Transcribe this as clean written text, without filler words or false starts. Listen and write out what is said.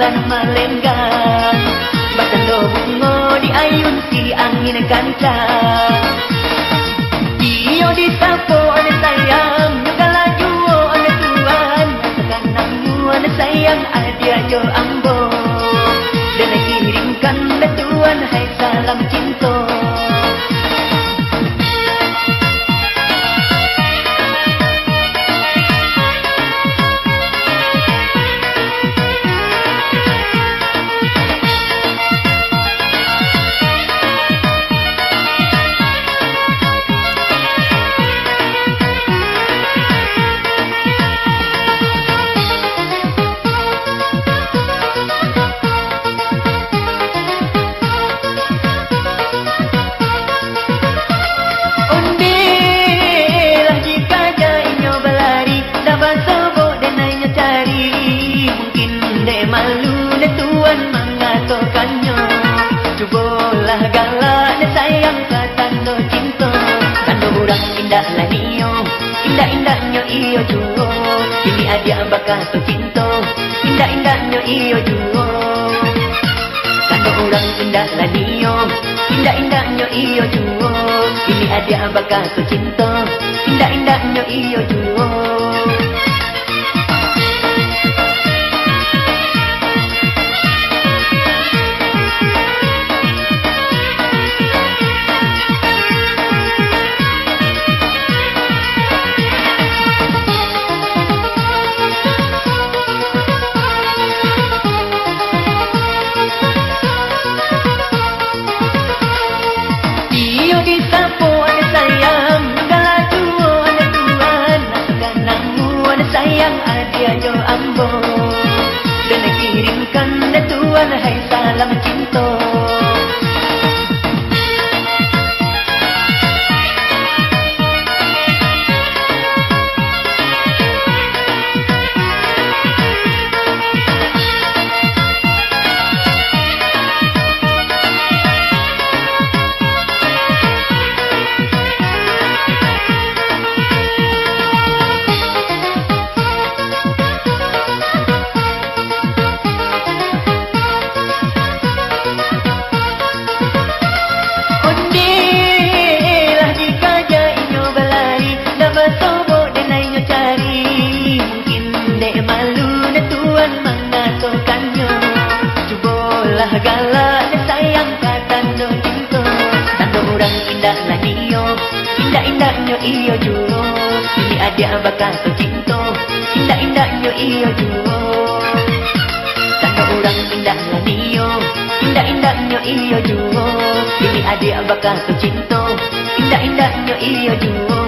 jalan melenggang. Batando bungo di ayun si angin kencang. Iyo di sapo ane sayang, nagala juo ane tuan, sekanangmu ane sayang adia jo ambo. Dan kirimkan tuan hai salam cinta. Cubalah galak dan sayang katando cinta. Tando orang indahlah niyo, indah-indahnya iyo juo. Ini adia bakal tu cinta, indah-indahnya iyo juo. Tando orang indahlah niyo, indah-indahnya iyo juo. Ini adia bakal tu cinta, indah-indahnya iyo juo. Sayang adia jo ambo. Dan kirimkan tuan hai salam cinta. Galak dan sayang katando cinta. Tando orang indahlah niyo, indah-indahnya iyo juo. Ini adia bakal tu cinta, indah-indahnya iyo juo. Tando orang indahlah niyo, indah-indahnya iyo juo. Ini adia bakal tu cinta, indah-indahnya iyo juo.